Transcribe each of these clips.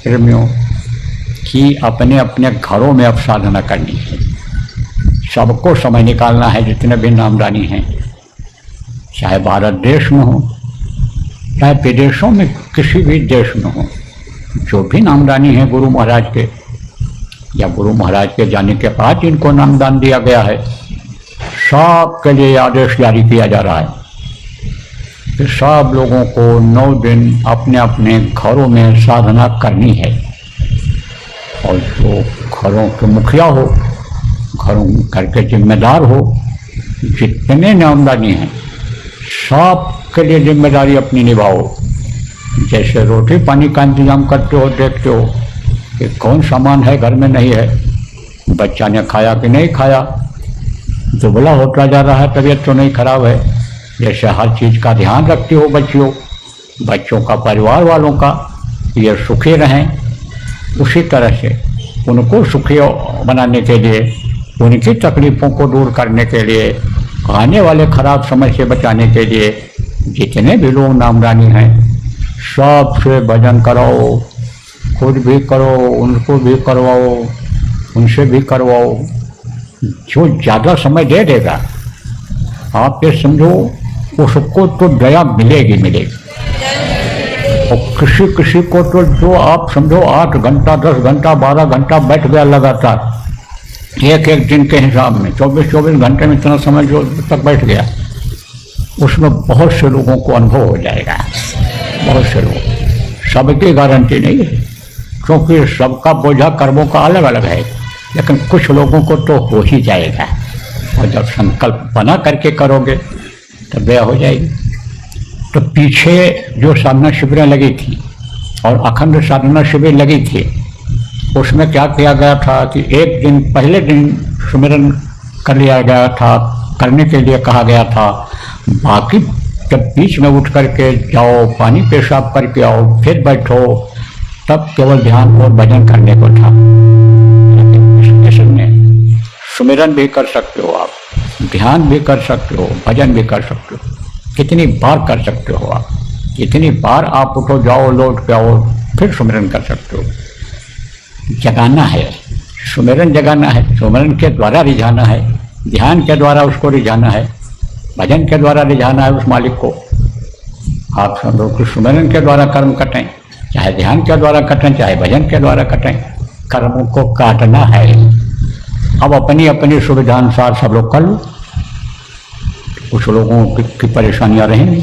प्रेमियों कि अपने अपने घरों में अब साधना करनी है। सबको समय निकालना है, जितने भी नामदानी हैं, चाहे भारत देश में हो चाहे विदेशों में किसी भी देश में हो, जो भी नामदानी है गुरु महाराज के या गुरु महाराज के जाने के बाद जिनको नामदान दिया गया है, सबके लिए आदेश जारी किया जा रहा है कि सब लोगों को 9 दिन अपने अपने घरों में साधना करनी है। और जो घरों के मुखिया हो, घर के जिम्मेदार हो, जितने नामदानी हैं, सब के लिए जिम्मेदारी अपनी निभाओ। जैसे रोटी पानी का इंतजाम करते हो, देखते हो कि कौन सामान है घर में नहीं है, बच्चा ने खाया कि नहीं खाया, दुबला होता जा रहा है, तबीयत तो नहीं खराब है। जैसे हर चीज़ का ध्यान रखते हो बच्चों का, परिवार वालों का, ये सुखी रहें, उसी तरह से उनको सुखी बनाने के लिए, उनकी तकलीफ़ों को दूर करने के लिए, आने वाले खराब समय से बचाने के लिए जितने भी लोग नामदानी हैं, सबसे भजन कराओ, खुद भी करो, उनको भी करवाओ, उनसे भी करवाओ। जो ज़्यादा समय दे देगा, आप ये समझो उसको तो दया मिलेगी। और किसी को तो जो आप समझो 8 घंटा 10 घंटा 12 घंटा बैठ गया लगातार, एक दिन के हिसाब में 24 घंटे में इतना समय जो तक बैठ गया, उसमें बहुत से लोगों को अनुभव हो जाएगा। बहुत से लोग, सबकी गारंटी नहीं है, क्योंकि सबका बोझा कर्मों का अलग अलग है, लेकिन कुछ लोगों को तो हो ही जाएगा। और जब संकल्प बना करके करोगे तो दया हो जाएगी। तो पीछे जो साधना शिविरें लगी थी और अखंड साधना शिविर लगी थी, उसमें क्या किया गया था कि एक दिन पहले दिन सुमिरन कर लिया गया था, करने के लिए कहा गया था। बाकी जब बीच में उठ करके जाओ, पानी पेशाब करके आओ, फिर बैठो, तब केवल ध्यान और भजन करने को था। सुमिरन भी कर सकते हो आप, ध्यान भी कर सकते हो, भजन भी कर सकते हो। कितनी बार कर सकते हो आप, कितनी बार आप उठो जाओ लौट के आओ, फिर सुमिरन कर सकते हो। जगाना है, सुमिरन जगाना है, सुमिरन के द्वारा रिझाना है, ध्यान के द्वारा उसको रिझाना है, भजन के द्वारा रिझाना है उस मालिक को। आप समझो कि सुमिरन के द्वारा कर्म कटें, चाहे ध्यान के द्वारा कटें, चाहे भजन के द्वारा कटें, कर्मों को काटना है। अब अपनी अपनी सुविधा अनुसार सब लोग कर लो। कुछ लोगों की परेशानियां रहेंगी,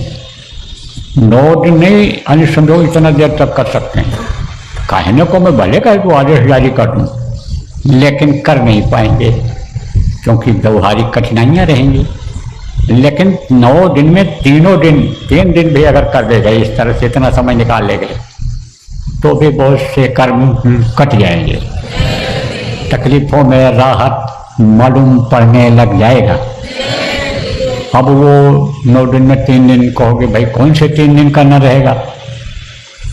9 दिन नहीं अनुसंधो इतना देर तक कर सकते हैं। कहने को मैं भले कह तो आदेश जारी कर दूँ, लेकिन कर नहीं पाएंगे क्योंकि व्यवहारिक कठिनाइयां रहेंगी। लेकिन 9 दिन में 3 दिन भी अगर कर ले गए, इस तरह से इतना समय निकाल ले गए, तो भी बहुत से कर्म कट जाएंगे। तकलीफों में राहत मालूम पड़ने लग जाएगा। अब वो 9 दिन में 3 दिन कहोगे, भाई कौन से 3 दिन करना रहेगा?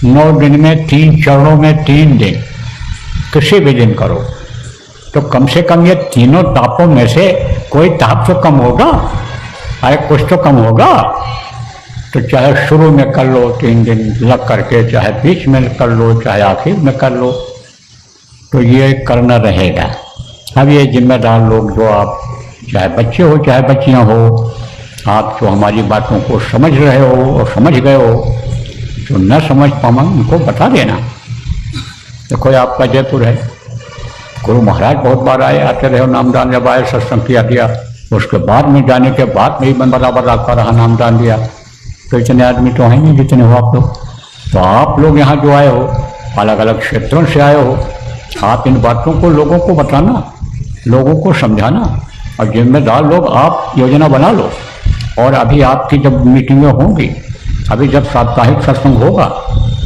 9 दिन में 3 चरणों में 3 दिन, किसी भी दिन करो तो कम से कम ये तीनों तापों में से कोई ताप तो कम होगा, अरे कुछ तो कम होगा। तो चाहे शुरू में कर लो 3 दिन लग करके, चाहे बीच में कर लो, चाहे आखिर में कर लो, तो ये करना रहेगा। अब ये जिम्मेदार लोग जो आप, चाहे बच्चे हो चाहे बच्चियां हो, आप जो हमारी बातों को समझ रहे हो और समझ गए हो, जो न समझ पाओ उनको बता देना। देखो आपका जयपुर है, गुरु महाराज बहुत बार आए, आते रहे, नामदान जब आए सत्संग दिया, उसके बाद में जाने के बाद में ही मैं बराबर रखा रहा, नामदान दिया। तो इतने आदमी तो हैं नहीं जितने हो आप लोग। तो आप लोग यहाँ जो आए हो, अलग अलग क्षेत्रों से आए हो, आप इन बातों को लोगों को बताना, लोगों को समझाना। और जिम्मेदार लोग आप योजना बना लो। और अभी आपकी जब मीटिंगें होंगी, अभी जब साप्ताहिक सत्संग होगा,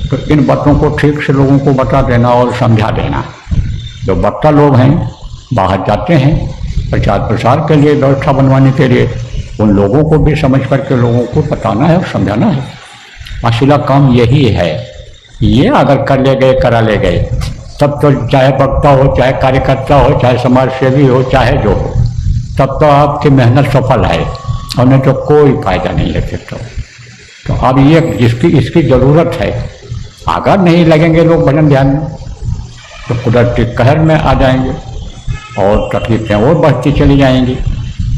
तो इन बातों को ठीक से लोगों को बता देना और समझा देना। जो वक्ता लोग हैं, बाहर जाते हैं प्रचार प्रसार के लिए, व्यवस्था बनवाने के लिए, उन लोगों को भी समझ करके लोगों को बताना है और समझाना है। असीला काम यही है। ये अगर कर ले गए, करा ले गए, तब तो चाहे वक्ता हो, चाहे कार्यकर्ता हो, चाहे समाज सेवी हो, चाहे जो हो, तब तो आपकी मेहनत सफल है, और नहीं तो कोई फायदा नहीं है फिर तो। अब ये इसकी ज़रूरत है, अगर नहीं लगेंगे लोग भजन ध्यान में तो कुदरती कहर में आ जाएंगे और तकलीफें और बढ़ती चली जाएंगी।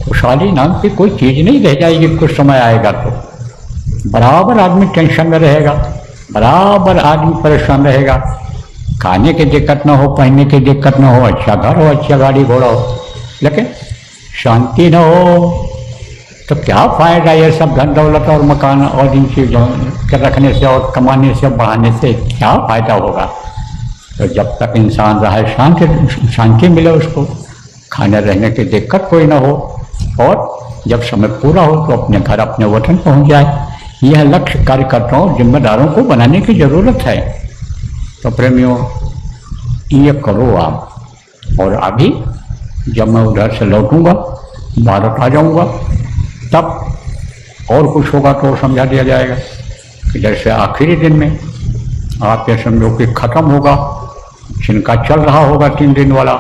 खुशहाली नाम की कोई चीज़ नहीं रह जाएगी। कुछ समय आएगा तो बराबर आदमी टेंशन में रहेगा, बराबर आदमी परेशान रहेगा। खाने की दिक्कत ना हो, पहनने की दिक्कत ना हो, अच्छा घर हो, अच्छा गाड़ी घोड़ा हो, लेकिन शांति ना हो तो क्या फायदा ये सब धन दौलत और मकान और इन चीज़ों के रखने से और कमाने से बढ़ाने से क्या फ़ायदा होगा। तो जब तक इंसान रहे शांति मिले उसको, खाने रहने की दिक्कत कोई ना हो, और जब समय पूरा हो तो अपने घर अपने वतन पहुंच जाए। यह लक्ष्य कार्यकर्ताओं जिम्मेदारों को बनाने की ज़रूरत है। तो प्रेमियों ये करो आप। और अभी जब मैं उधर से लौटूंगा, भारत आ जाऊंगा, तब और कुछ होगा तो समझा दिया जाएगा कि जैसे आखिरी दिन में आप ये समझो कि ख़त्म होगा, जिनका चल रहा होगा 3 दिन वाला,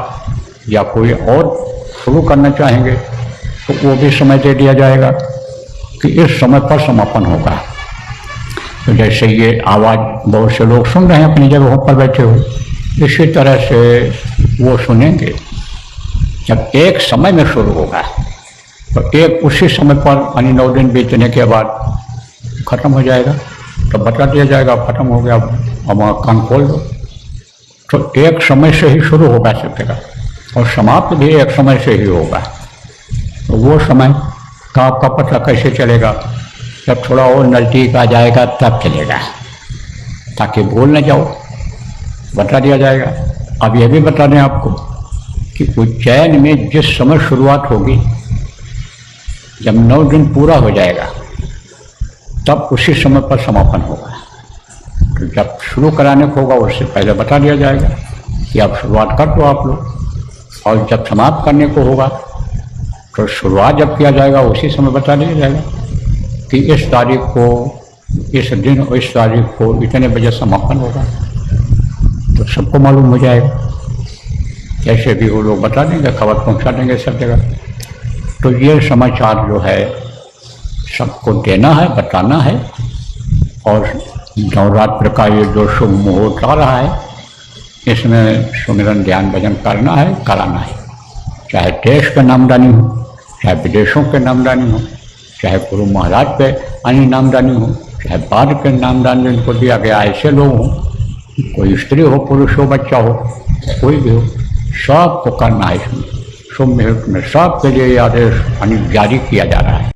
या कोई और शुरू करना चाहेंगे तो वो भी समय दे दिया जाएगा कि इस समय पर समापन होगा। तो जैसे ये आवाज़ बहुत से लोग सुन रहे हैं अपनी जगहों पर बैठे हुए, इसी तरह से वो सुनेंगे। जब एक समय में शुरू होगा तो एक उसी समय पर यानी 9 दिन बीतने के बाद ख़त्म हो जाएगा, तो बता दिया जाएगा ख़त्म हो गया, अब कान खोल दो। तो एक समय से ही शुरू होगा सकेगा और समाप्त भी एक समय से ही होगा। तो वो समय का आपका पता कैसे चलेगा? जब थोड़ा और नज़दीक आ जाएगा तब चलेगा, ताकि भूल न जाओ। बता दिया जाएगा। अब यह भी बता दें आपको कि उज्जैन में जिस समय शुरुआत होगी, जब 9 दिन पूरा हो जाएगा तब उसी समय पर समापन होगा। तो जब शुरू कराने को होगा उससे पहले बता दिया जाएगा कि आप शुरुआत कर दो आप लोग, और जब समाप्त करने को होगा तो शुरुआत जब किया जाएगा उसी समय बता दिया जाएगा कि इस तारीख को, इस दिन और इस तारीख को इतने बजे समापन होगा। तो सबको मालूम हो जाएगा। कैसे भी वो लोग बता देंगे, खबर पहुंचा देंगे सब जगह। तो ये समाचार जो है सबको देना है, बताना है। और नवरात्र का ये जो शुभ मुहूर्त आ रहा है, इसमें सुमिरन ध्यान भजन करना है, कराना है। चाहे देश के नामदानी हो, चाहे विदेशों के नामदानी हो, चाहे गुरु महाराज पे अन्य नामदानी हो, चाहे बाद के नामदान जिनको दिया गया ऐसे लोग हों, कोई स्त्री हो, पुरुष हो, बच्चा हो, कोई भी हो, सबको करना है। इसमें शुभ मुहूर्त में सबके लिए आदेश जारी किया जा रहा है।